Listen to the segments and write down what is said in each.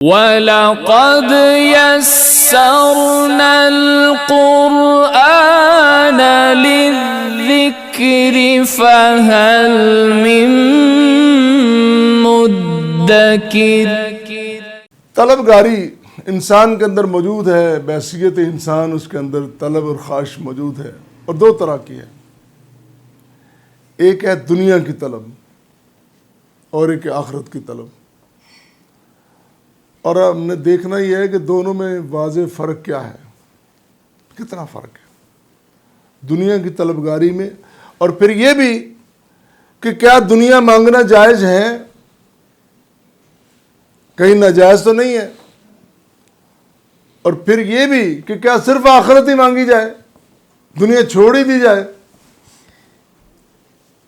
وَلَقَدْ يَسَّرْنَا الْقُرْآنَ لِلذِّكْرِ فَهَلْ مِن مُدَّكِرٍ۔ طلبگاری انسان کے اندر موجود ہے، بحیثیت انسان اس کے اندر طلب اور خواہش موجود ہے، اور دو طرح کی ہے۔ ایک ہے دنیا کی طلب اور ایک ہے آخرت کی طلب، اور ہم نے دیکھنا یہ ہے کہ دونوں میں واضح فرق کیا ہے، کتنا فرق ہے دنیا کی طلبگاری میں، اور پھر یہ بھی کہ کیا دنیا مانگنا جائز ہے، کہیں ناجائز تو نہیں ہے، اور پھر یہ بھی کہ کیا صرف آخرت ہی مانگی جائے، دنیا چھوڑ ہی دی جائے۔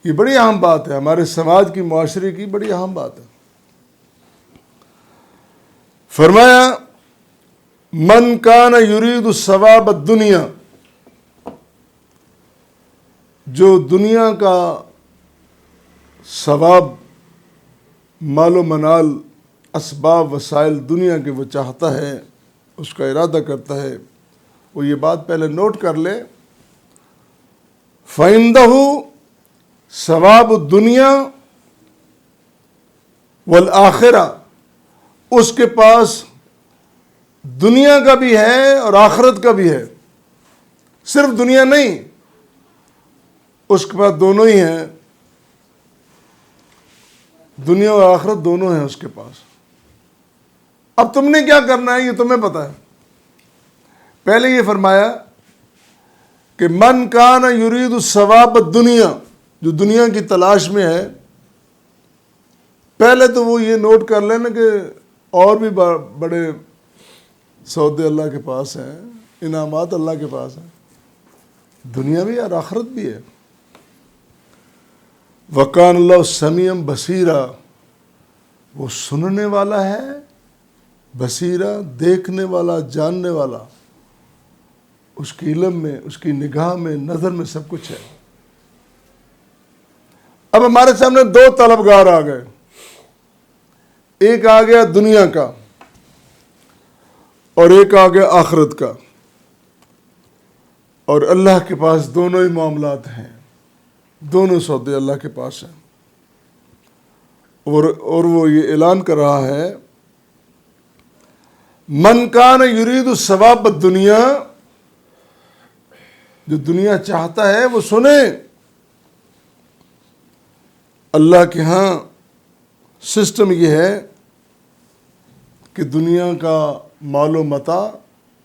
یہ بڑی اہم بات ہے، ہمارے سماج کی، معاشرے کی بڑی اہم بات ہے۔ فرمایا من کان یرید ثواب الدنیا، جو دنیا کا ثواب، مال و منال، اسباب وسائل دنیا کے وہ چاہتا ہے، اس کا ارادہ کرتا ہے، وہ یہ بات پہلے نوٹ کر لے، فَعِندَهُ ثواب الدنیا والآخرہ، اس کے پاس دنیا کا بھی ہے اور آخرت کا بھی ہے، صرف دنیا نہیں، اس کے پاس دونوں ہی ہیں، دنیا اور آخرت دونوں ہیں اس کے پاس۔ اب تم نے کیا کرنا ہے یہ تمہیں پتا ہے۔ پہلے یہ فرمایا کہ من کان یرید ثواب الدنیا، جو دنیا کی تلاش میں ہے، پہلے تو وہ یہ نوٹ کر لینا کہ اور بھی بڑے سودے اللہ کے پاس ہیں، انعامات اللہ کے پاس ہیں، دنیا بھی اور آخرت بھی ہے۔ وَقَانَ اللَّهُ سَمِيعًا بَصِيرًا، وہ سننے والا ہے، بصیرہ، دیکھنے والا، جاننے والا، اس کے علم میں، اس کی نگاہ میں، نظر میں سب کچھ ہے۔ اب ہمارے سامنے دو طلبگار آ گئے، ایک آ گیا دنیا کا اور ایک آ گیا آخرت کا، اور اللہ کے پاس دونوں ہی معاملات ہیں، دونوں سودے اللہ کے پاس ہیں، اور وہ یہ اعلان کر رہا ہے من کان یرید ثواب الدنیا، جو دنیا چاہتا ہے وہ سنے، اللہ کے ہاں سسٹم یہ ہے کہ دنیا کا مال و متاع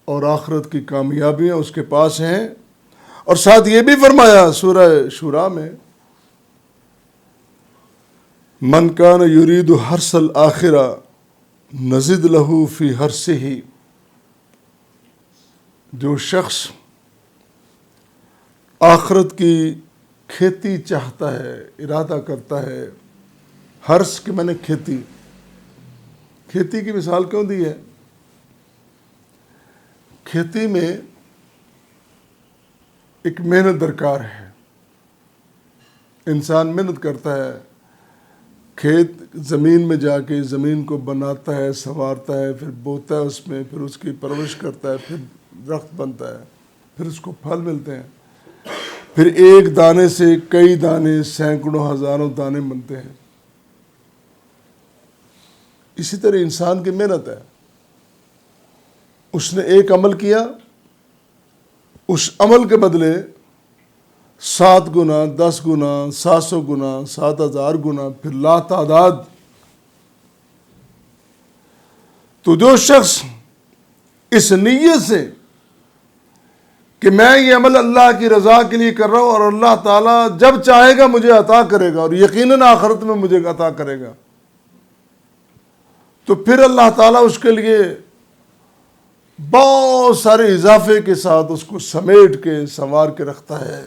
اور آخرت کی کامیابیاں اس کے پاس ہیں، اور ساتھ یہ بھی فرمایا سورہ شورا میں من کان یرید حرث الآخرہ نزد لہ فی حرثہ، جو شخص آخرت کی کھیتی چاہتا ہے، ارادہ کرتا ہے، حرث کے معنی کھیتی، کھیتی کی مثال کیوں دی ہے؟ کھیتی میں ایک محنت درکار ہے، انسان محنت کرتا ہے، کھیت زمین میں جا کے زمین کو بناتا ہے، سنوارتا ہے، پھر بوتا ہے اس میں، پھر اس کی پرورش کرتا ہے، پھر درخت بنتا ہے، پھر اس کو پھل ملتے ہیں، پھر ایک دانے سے کئی دانے، سینکڑوں ہزاروں دانے بنتے ہیں۔ اسی طرح انسان کی محنت ہے، اس نے ایک عمل کیا، اس عمل کے بدلے 7 گنا، 10 گنا، 700 گنا، 7000 گنا، پھر لا تعداد۔ تو جو شخص اس نیت سے کہ میں یہ عمل اللہ کی رضا کے لیے کر رہا ہوں اور اللہ تعالیٰ جب چاہے گا مجھے عطا کرے گا، اور یقیناً آخرت میں مجھے عطا کرے گا، تو پھر اللہ تعالیٰ اس کے لیے بہت سارے اضافے کے ساتھ اس کو سمیٹ کے سنوار کے رکھتا ہے۔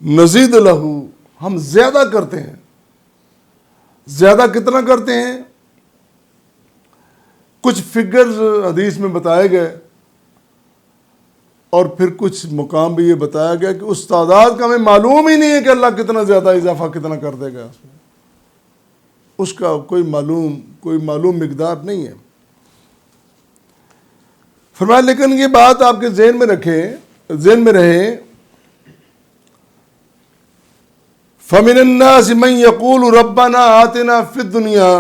نزید لہو، ہم زیادہ کرتے ہیں، زیادہ کتنا کرتے ہیں؟ کچھ فگرز حدیث میں بتائے گئے، اور پھر کچھ مقام بھی یہ بتایا گیا کہ اس تعداد کا ہمیں معلوم ہی نہیں ہے کہ اللہ کتنا زیادہ اضافہ کتنا کر دے گا، اس کا کوئی معلوم مقدار نہیں ہے۔ فرمایا لیکن یہ بات آپ کے ذہن میں رہے، فَمِنَ النَّاسِ مَن يَقُولُ رَبَّنَا آتِنَا فِي الدُّنْيَا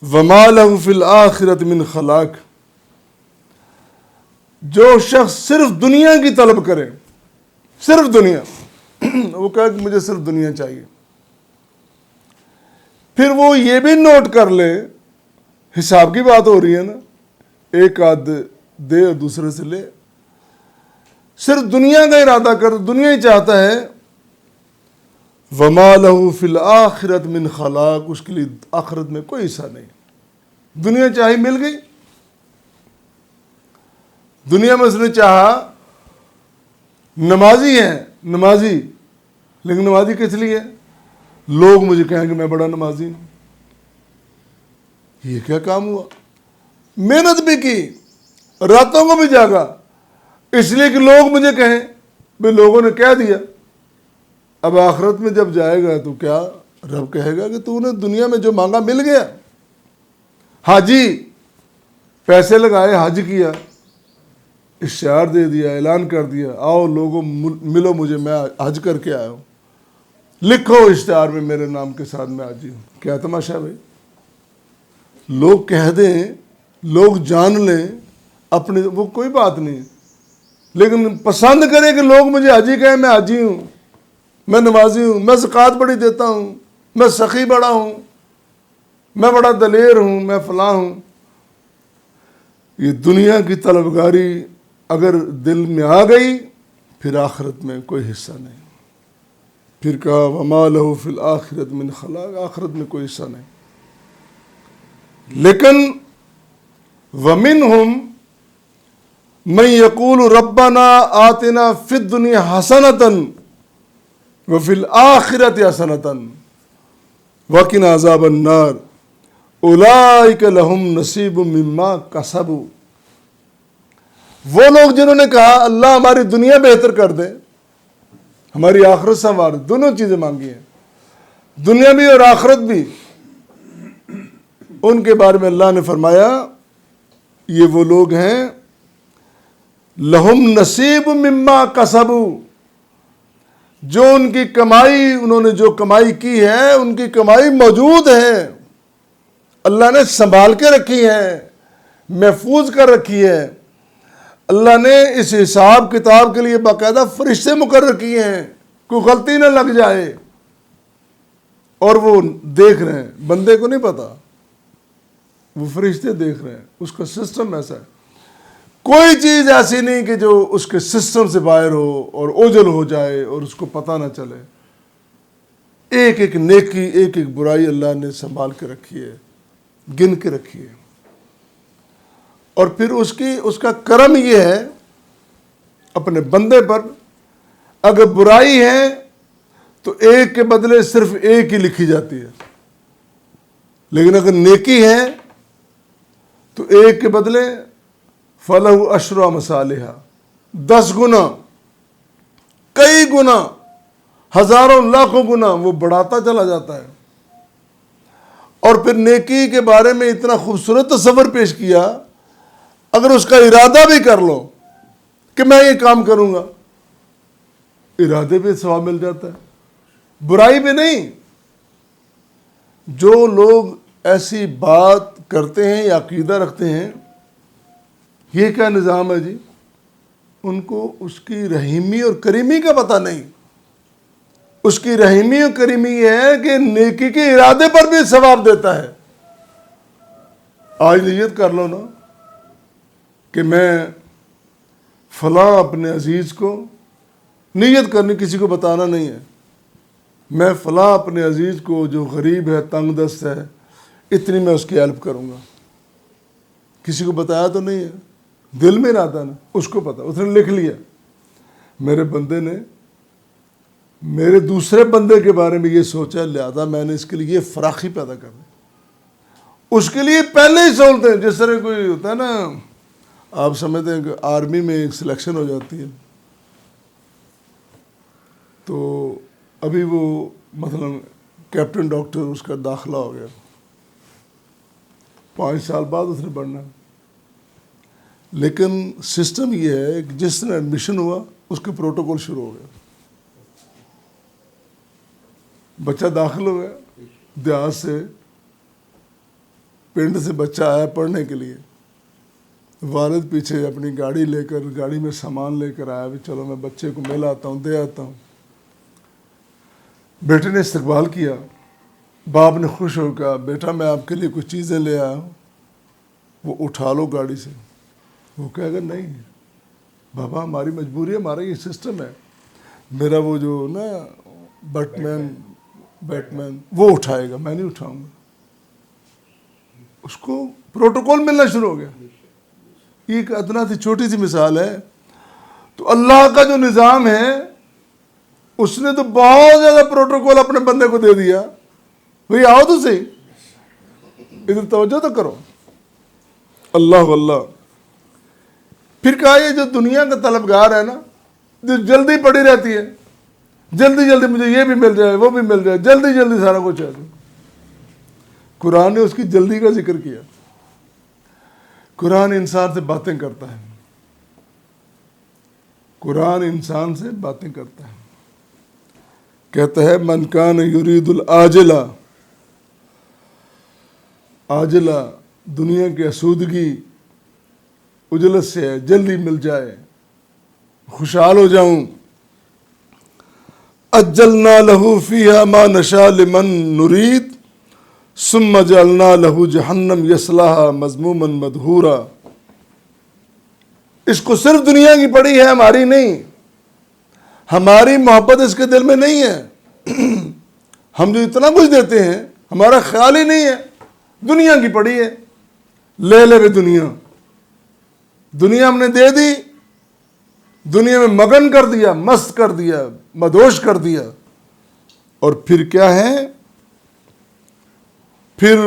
وَمَا لَهُ فِي الْآخِرَةِ مِنْ خَلَاقٍ، جو شخص صرف دنیا کی طلب کرے، صرف دنیا، وہ کہے کہ مجھے صرف دنیا چاہیے، پھر وہ یہ بھی نوٹ کر لے، حساب کی بات ہو رہی ہے نا، ایک آدھ دے اور دوسرے سے لے، صرف دنیا کا ارادہ کر، دنیا ہی چاہتا ہے، وَمَا لَهُ فِي الْآخِرَةِ مِنْ خَلَاقٍ، اس کے لیے آخرت میں کوئی حصہ نہیں، دنیا چاہی مل گئی، دنیا میں اس نے چاہا نمازی ہے، لیکن نمازی کس لیے؟ لوگ مجھے کہیں کہ میں بڑا نمازی ہوں، یہ کیا کام ہوا؟ محنت بھی کی، راتوں کو بھی جاگا، اس لیے کہ لوگ مجھے کہیں، بھی لوگوں نے کہہ دیا۔ اب آخرت میں جب جائے گا تو کیا رب کہے گا کہ تو نے دنیا میں جو مانگا مل گیا؟ حاجی پیسے لگائے، حج کیا، اشتہار دے دیا، اعلان کر دیا، آؤ لوگوں ملو مجھے، میں حج کر کے آیا ہوں، لکھو اشتہار میں میرے نام کے ساتھ میں حاجی ہوں۔ کیا تماشا ہے بھائی؟ لوگ کہہ دیں، لوگ جان لیں اپنے، وہ کوئی بات نہیں، لیکن پسند کرے کہ لوگ مجھے حاجی کہیں، میں حاجی ہوں، میں نمازی ہوں، میں زکوٰۃ بڑی دیتا ہوں، میں سخی بڑا ہوں، میں بڑا دلیر ہوں، میں فلاں ہوں، یہ دنیا کی طلبگاری اگر دل میں آ گئی پھر آخرت میں کوئی حصہ نہیں۔ پھر کہا وَمَا لَهُ فِي الْآخِرَةِ مِنْ خَلَاقٍ، آخرت میں کوئی حصہ نہیں۔ لیکن وَمِنْهُمْ مَن يَقُولُ رَبَّنَا آتِنَا فِي الدُّنْيَا حَسَنَةً وَفِي الْآخِرَةِ حَسَنَةً وَقِنَا عَذَابَ النَّارِ أُولَٰئِكَ لَهُمْ نَصِيبٌ مِّمَّا كَسَبُوا، وہ لوگ جنہوں نے کہا اللہ ہماری دنیا بہتر کر دے، ہماری آخرت سنوار دے، دونوں چیزیں مانگی ہیں، دنیا بھی اور آخرت بھی، ان کے بارے میں اللہ نے فرمایا یہ وہ لوگ ہیں لہم نصیب مما کسبوا، جو ان کی کمائی، انہوں نے جو کمائی کی ہے ان کی کمائی موجود ہے، اللہ نے سنبھال کے رکھی ہے، محفوظ کر رکھی ہے، اللہ نے اس حساب کتاب کے لیے باقاعدہ فرشتے مقرر کیے ہیں، کوئی غلطی نہ لگ جائے، اور وہ دیکھ رہے ہیں، بندے کو نہیں پتا، وہ فرشتے دیکھ رہے ہیں، اس کا سسٹم ایسا ہے، کوئی چیز ایسی نہیں کہ جو اس کے سسٹم سے باہر ہو اور اوجھل ہو جائے اور اس کو پتہ نہ چلے، ایک ایک نیکی، ایک ایک برائی اللہ نے سنبھال کے رکھی ہے، گن کے رکھی ہے، اور پھر اس کا کرم یہ ہے اپنے بندے پر، اگر برائی ہے تو ایک کے بدلے صرف ایک ہی لکھی جاتی ہے، لیکن اگر نیکی ہے تو ایک کے بدلے فَلَهُ عَشْرُ أَمْثَالِهَا، 10 گنا، کئی گنا، ہزاروں لاکھوں گنا وہ بڑھاتا چلا جاتا ہے۔ اور پھر نیکی کے بارے میں اتنا خوبصورت تصور پیش کیا، اگر اس کا ارادہ بھی کر لو کہ میں یہ کام کروں گا، ارادے پہ ثواب مل جاتا ہے، برائی پہ نہیں۔ جو لوگ ایسی بات کرتے ہیں یا عقیدہ رکھتے ہیں، یہ کیا نظام ہے جی، ان کو اس کی رحیمی اور کریمی کا پتہ نہیں۔ اس کی رحیمی اور کریمی یہ ہے کہ نیکی کے ارادے پر بھی ثواب دیتا ہے۔ آج نیت کر لو نا کہ میں فلاں اپنے عزیز کو، نیت کرنی کسی کو بتانا نہیں ہے، میں فلاں اپنے عزیز کو جو غریب ہے، تنگ دست ہے، اتنی میں اس کی ہیلپ کروں گا، کسی کو بتایا تو نہیں ہے، دل میں ارادہ نا، اس کو پتا، اس نے لکھ لیا، میرے بندے نے میرے دوسرے بندے کے بارے میں یہ سوچا، لہذا میں نے اس کے لیے یہ فراخی پیدا کر دی، اس کے لیے پہلے ہی سہولتیں، جس طرح کوئی ہوتا ہے نا، آپ سمجھتے ہیں کہ آرمی میں ایک سلیکشن ہو جاتی ہے، تو ابھی وہ مثلا کیپٹن ڈاکٹر اس کا داخلہ ہو گیا، 5 سال بعد اس نے پڑھنا ہے۔ لیکن سسٹم یہ ہے کہ جس دن ایڈمیشن ہوا اس کے پروٹوکول شروع ہو گیا، بچہ داخل ہو گیا، دیہات سے پنڈ سے بچہ آیا پڑھنے کے لیے، والد پیچھے اپنی گاڑی لے کر، گاڑی میں سامان لے کر آیا، بھی چلو میں بچے کو مل آتا ہوں، دے آتا ہوں۔ بیٹے نے استقبال کیا، باپ نے خوش ہو کہا بیٹا میں آپ کے لیے کچھ چیزیں لے آیا ہوں، وہ اٹھا لو گاڑی سے۔ وہ کہے گا نہیں بابا ہماری مجبوری ہے، ہمارا یہ سسٹم ہے، میرا وہ جو نا بیٹمین وہ اٹھائے گا، میں نہیں اٹھاؤں گا۔ اس کو پروٹوکول ملنا شروع ہو گیا۔ یہ ایک ادنا سی چھوٹی سی مثال ہے۔ تو اللہ کا جو نظام ہے اس نے تو بہت زیادہ پروٹوکول اپنے بندے کو دے دیا، بھئی آؤ تو صحیح، ادھر توجہ تو کرو۔ اللہ اللہ۔ پھر کہا یہ جو دنیا کا طلبگار ہے نا، جو جلدی پڑی رہتی ہے، جلدی جلدی مجھے یہ بھی مل جائے وہ بھی مل جائے، جلدی جلدی سارا کچھ ہے۔ قرآن نے اس کی جلدی کا ذکر کیا۔ قرآن انسان سے باتیں کرتا ہے، قرآن انسان سے باتیں کرتا ہے، کہتا ہے من کان یرید العاجلہ، عاجلہ دنیا کی اسودگی اجلت سے ہے، جلدی مل جائے، خوشحال ہو جاؤں، اجلنا لہ فیہا ما نشاء لمن نرید ثم جعلنا لہ جہنم یصلاھا مذموما مدحورا۔ اس کو صرف دنیا کی پڑی ہے، ہماری نہیں، ہماری محبت اس کے دل میں نہیں ہے۔ ہم جو اتنا کچھ دیتے ہیں ہمارا خیال ہی نہیں ہے، دنیا کی پڑی ہے، لے لے بھی دنیا، دنیا ہم نے دے دی، دنیا میں مگن کر دیا، مست کر دیا، مدہوش کر دیا۔ اور پھر کیا ہے؟ پھر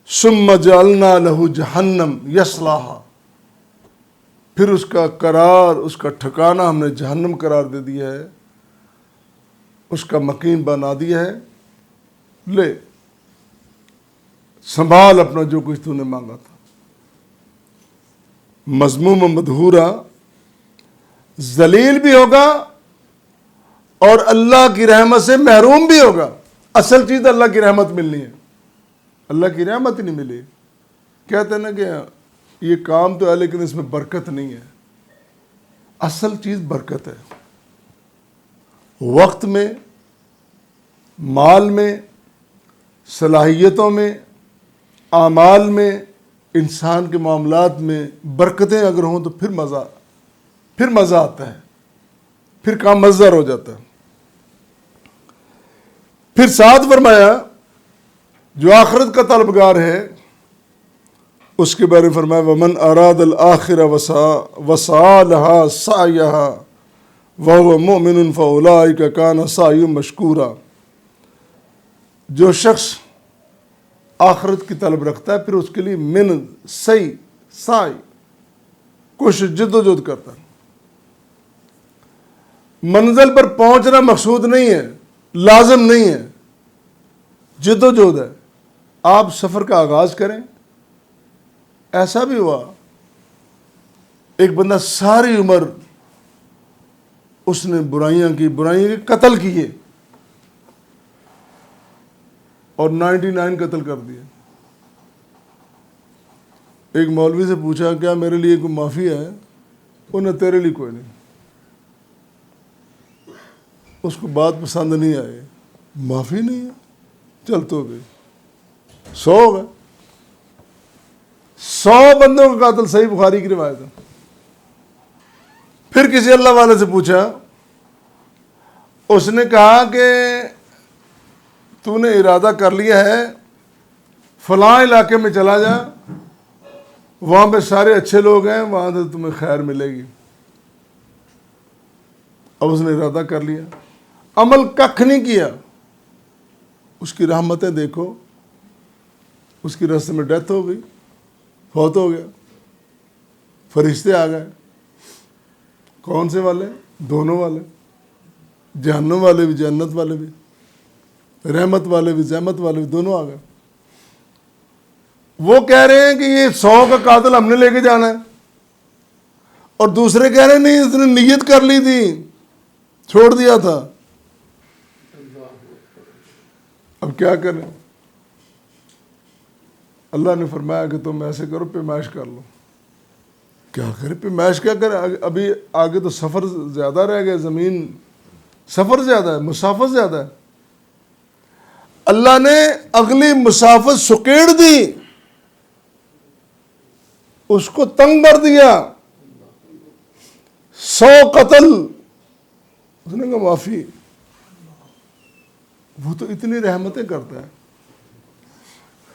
ثم جعلنا لہ جہنم یصلاھا، پھر اس کا قرار، اس کا ٹھکانہ ہم نے جہنم قرار دے دیا ہے، اس کا مکین بنا دیا ہے، لے سنبھال اپنا جو کچھ تو نے مانگا تھا۔ مذموم مدحورا، ذلیل بھی ہوگا اور اللہ کی رحمت سے محروم بھی ہوگا۔ اصل چیز اللہ کی رحمت ملنی ہے، اللہ کی رحمت ہی نہیں ملی۔ کہتے ہیں نا کہ یہ کام تو ہے لیکن اس میں برکت نہیں ہے۔ اصل چیز برکت ہے، وقت میں، مال میں، صلاحیتوں میں، اعمال میں، انسان کے معاملات میں برکتیں اگر ہوں تو پھر مزہ آتا ہے، پھر کام مزدار ہو جاتا ہے۔ پھر ساتھ فرمایا جو آخرت کا طلبگار ہے اس کے بارے میں فرمایا ومن اراد الآخرہ وسعی لہا سعیہا وہو مؤمن فاولئک کان سعیہم مشکورا۔ جو شخص آخرت کی طلب رکھتا ہے پھر اس کے لیے سعی کوشش جدوجہد کرتا ہے۔ منزل پر پہنچنا مقصود نہیں ہے، لازم نہیں ہے، جدوجہد ہے۔ آپ سفر کا آغاز کریں۔ ایسا بھی ہوا ایک بندہ ساری عمر اس نے برائیاں کی قتل کیے اور 99 قتل کر دیے۔ ایک مولوی سے پوچھا کیا میرے لیے کوئی معافی ہے؟ انہیں تیرے لیے کوئی نہیں۔ اس کو بات پسند نہیں آئی، معافی نہیں ہے، چل تو گئی، 100 ہو گئے، 100 بندوں کا قاتل، صحیح بخاری کی روایت ہے۔ پھر کسی اللہ والے سے پوچھا، اس نے کہا کہ تو نے ارادہ کر لیا ہے فلاں علاقے میں چلا جا، وہاں پہ سارے اچھے لوگ ہیں، وہاں سے تمہیں خیر ملے گی۔ اب اس نے ارادہ کر لیا، عمل ککھ نہیں کیا، اس کی رحمتیں دیکھو، اس کی راستے میں ڈیتھ ہو گئی، فوت ہو گیا، فرشتے آ گئے۔ کون سے والے؟ دونوں والے، جہنم والے بھی جنت والے بھی۔ رحمت والے بھی زحمت والے بھی دونوں آ گئے. وہ کہہ رہے ہیں کہ یہ 100 کا قاتل ہم نے لے کے جانا ہے, اور دوسرے کہہ رہے ہیں نہیں اس نے نیت کر لی تھی, چھوڑ دیا تھا. اب کیا کریں؟ اللہ نے فرمایا کہ تم ایسے کرو, پیمائش کر لو. کیا کرے پیمائش کیا کرے؟ ابھی آگے تو سفر زیادہ رہ گئے, زمین سفر زیادہ ہے, مسافت زیادہ ہے. اللہ نے اگلی مسافت سکیڑ دی, اس کو تنگ کر دیا. 100 قتل, اس نے کہا معافی. وہ تو اتنی رحمتیں کرتا ہے.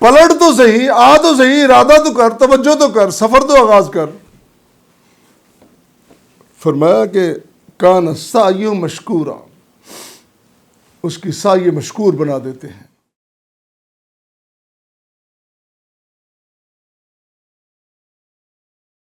پلٹ تو صحیح, آ تو صحیح, ارادہ تو کر, توجہ تو کر, سفر تو آغاز کر. فرمایا کہ کان سعی مشکورا, اس کی سعی مشکور بنا دیتے ہیں.